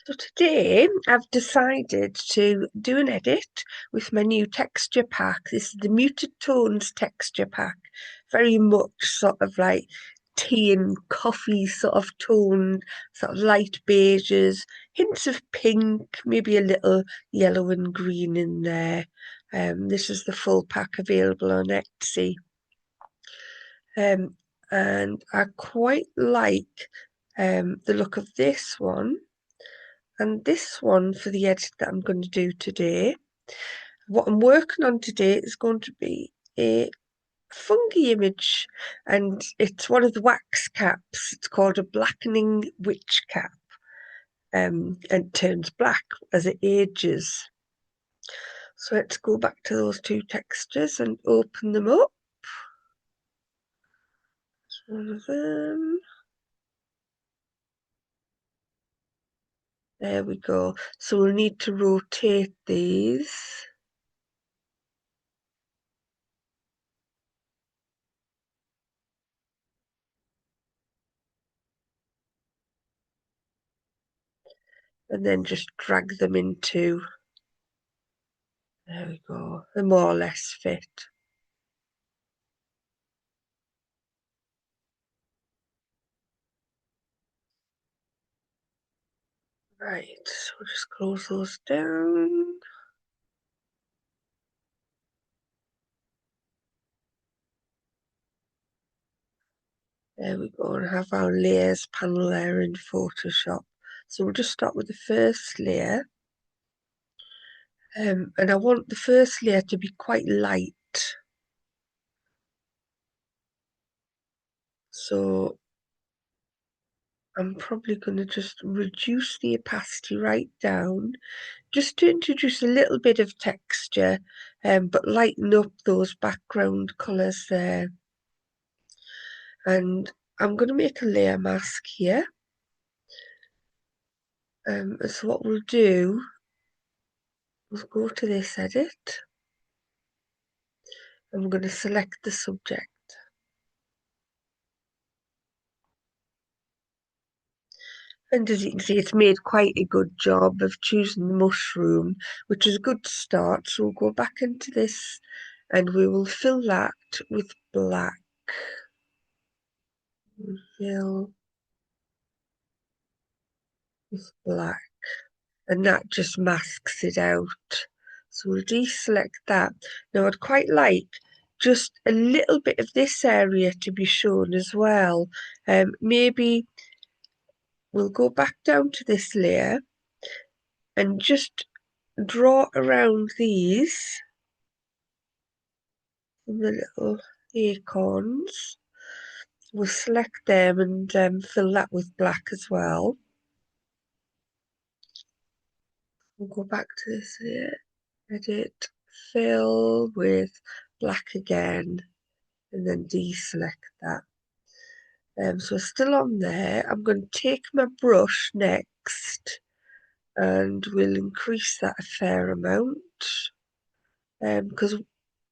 So today I've decided to do an edit with my new texture pack. This is the Muted Tones texture pack. Very much sort of like tea and coffee sort of tone, sort of light beiges, hints of pink, maybe a little yellow and green in there. This is the full pack available on Etsy. Um, and I quite like the look of this one. And this one for the edit that I'm going to do today. What I'm working on today is going to be a fungi image, and it's one of the wax caps. It's called a blackening witch cap, and turns black as it ages. So let's go back to those two textures and open them up. That's one of them. There we go. So we'll need to rotate these. And then just drag them into, there we go, they more or less fit. Right, so we'll just close those down. There we go, and have our layers panel there in Photoshop. So we'll just start with the first layer. And I want the first layer to be quite light. So I'm probably going to just reduce the opacity right down, just to introduce a little bit of texture, but lighten up those background colours there. And I'm going to make a layer mask here. So what we'll do, we'll go to this edit. I'm going to select the subject. And as you can see, it's made quite a good job of choosing the mushroom, which is a good start. So we'll go back into this and we will fill that with black. We'll fill with black. And that just masks it out. So we'll deselect that. Now I'd quite like just a little bit of this area to be shown as well. Maybe we'll go back down to this layer and just draw around these, the little acorns. We'll select them and fill that with black as well. We'll go back to this layer, edit, fill with black again, and then deselect that. So still on there. I'm going to take my brush next and we'll increase that a fair amount, because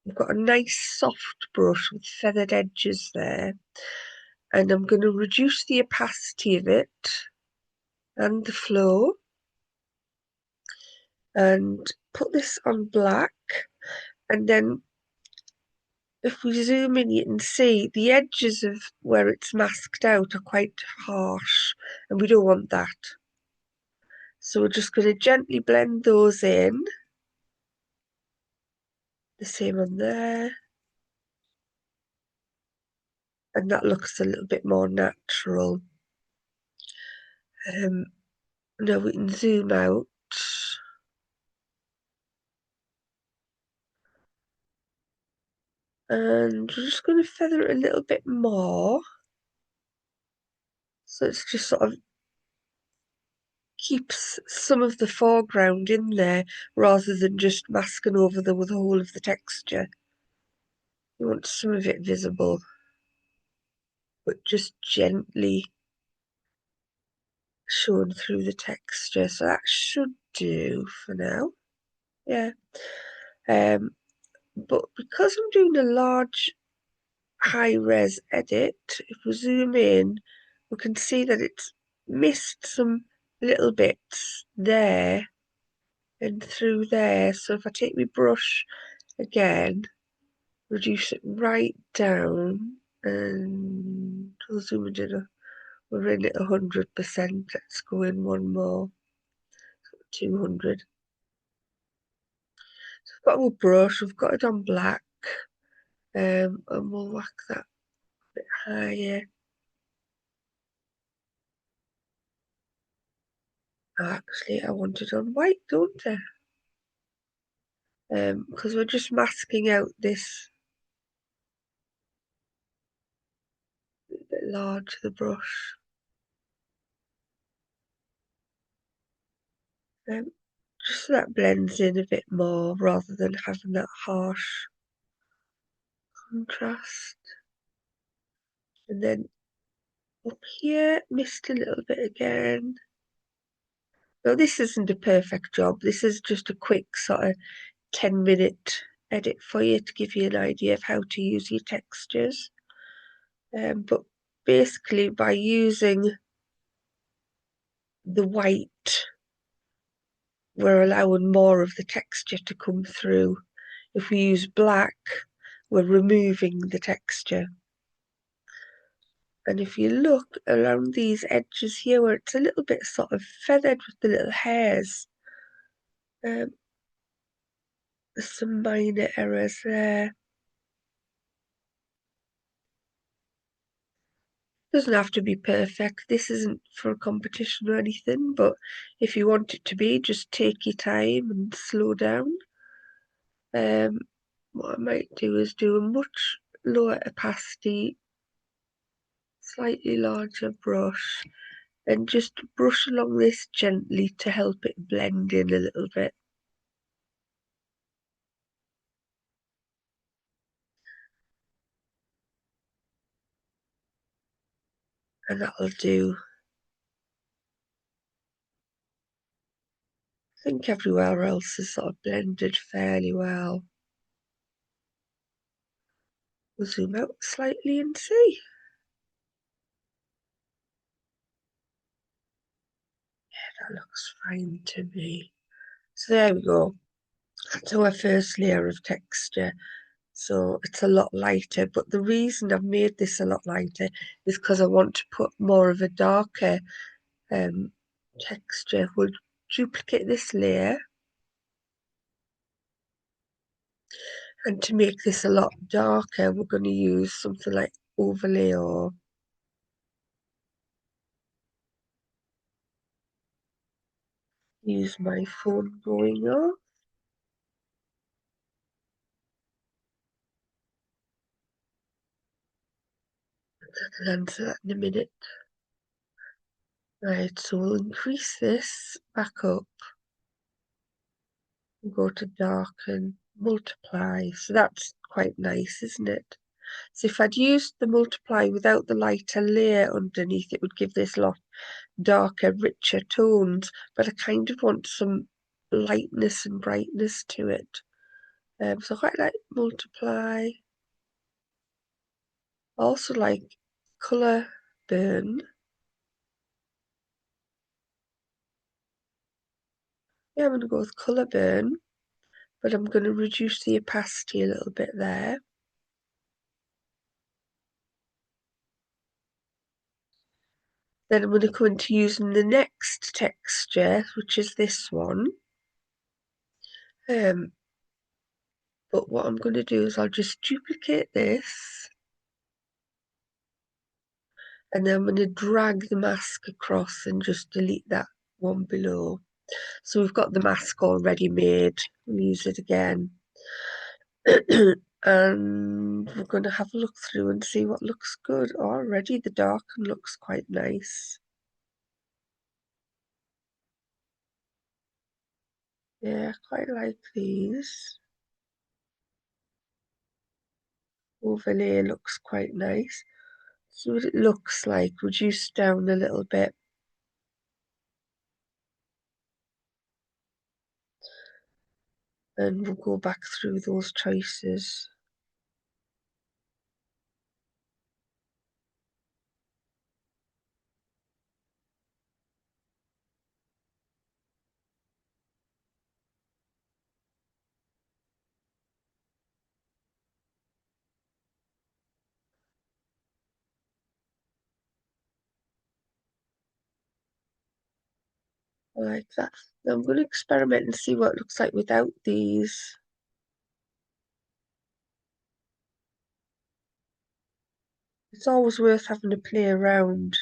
we've got a nice soft brush with feathered edges there, and I'm going to reduce the opacity of it and the flow and put this on black. And then if we zoom in, you can see the edges of where it's masked out are quite harsh, and we don't want that. So we're just going to gently blend those in. The same on there. And that looks a little bit more natural. Now we can zoom out. And we're just going to feather it a little bit more. So it's just sort of keeps some of the foreground in there rather than just masking over the whole of the texture. You want some of it visible, but just gently shown through the texture. So that should do for now. Yeah. But because I'm doing a large high-res edit, if we zoom in, we can see that it's missed some little bits there and through there. So if I take my brush again, reduce it right down, and we'll zoom it in. We're in at 100%. Let's go in one more. 200. So I've got a brush. We've got it on black, and we'll whack that a bit higher. Actually, I want it on white, don't I? Because we're just masking out this bit large, the brush. Just so that blends in a bit more rather than having that harsh contrast. And then up here, missed a little bit again. Now this isn't a perfect job. This is just a quick sort of 10-minute edit for you to give you an idea of how to use your textures. But basically by using the white, we're allowing more of the texture to come through. If we use black, we're removing the texture. And if you look around these edges here where it's a little bit sort of feathered with the little hairs, there's some minor errors there. Doesn't have to be perfect. This isn't for a competition or anything, but if you want it to be, just take your time and slow down. What I might do is do a much lower opacity, slightly larger brush, and just brush along this gently to help it blend in a little bit. And that'll do. I think everywhere else is sort of blended fairly well. We'll zoom out slightly and see. Yeah, that looks fine to me. So there we go. That's our first layer of texture. So it's a lot lighter, but the reason I've made this a lot lighter is because I want to put more of a darker texture. We'll duplicate this layer, and to make this a lot darker, we're going to use something like overlay or use my phone going off. I can answer that in a minute. Right, so we'll increase this back up and go to darken, multiply. So that's quite nice, isn't it? So if I'd used the multiply without the lighter layer underneath, it would give this lot darker, richer tones, but I kind of want some lightness and brightness to it. So I quite like multiply. I also like colour burn. Yeah, I'm going to go with colour burn, but I'm going to reduce the opacity a little bit there. Then I'm going to come into using the next texture, which is this one. But what I'm going to do is I'll just duplicate this, and then I'm going to drag the mask across and just delete that one below. So we've got the mask already made. We'll use it again. And we're going to have a look through and see what looks good. Already the darken looks quite nice. Yeah, I quite like these. Overlay looks quite nice. See what it looks like, reduced down a little bit. And we'll go back through those choices. I like that. Now I'm going to experiment and see what it looks like without these. It's always worth having to play around,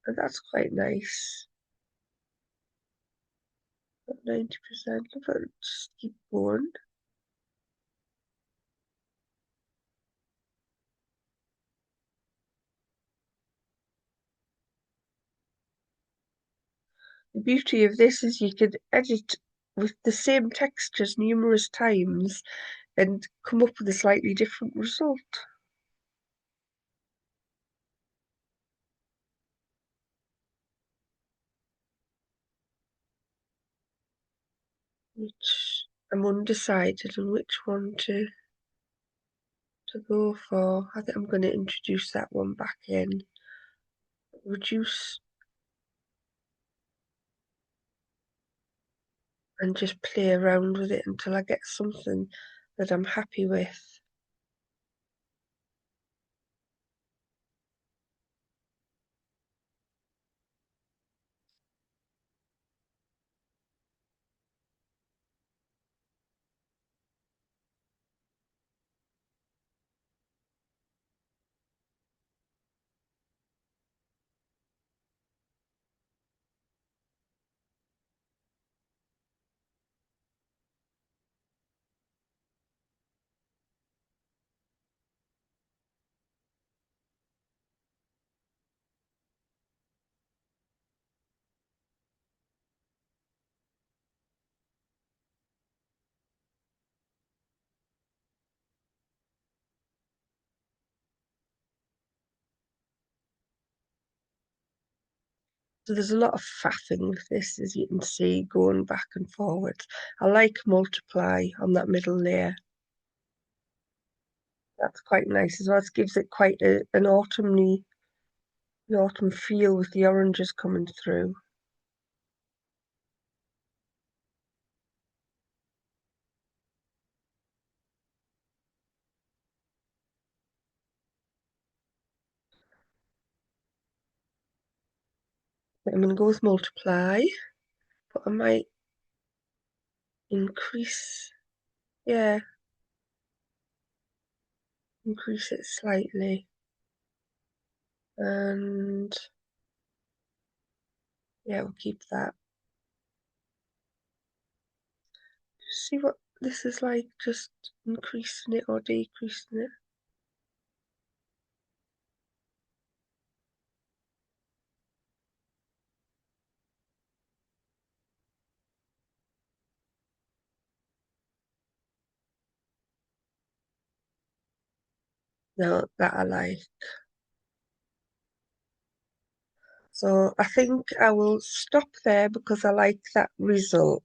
and that's quite nice. 90%. Let's keep going. The beauty of this is you can edit with the same textures numerous times and come up with a slightly different result, which I'm undecided on which one to go for. I think I'm going to introduce that one back in. Reduce and just play around with it until I get something that I'm happy with. So there's a lot of faffing with this, as you can see, going back and forwards. I like multiply on that middle layer. That's quite nice as well. It gives it quite an autumn feel with the oranges coming through. I'm going to go with multiply, but I might increase, yeah, increase it slightly. And yeah, we'll keep that. See what this is like, just increasing it or decreasing it. No, that I like. So I think I will stop there because I like that result.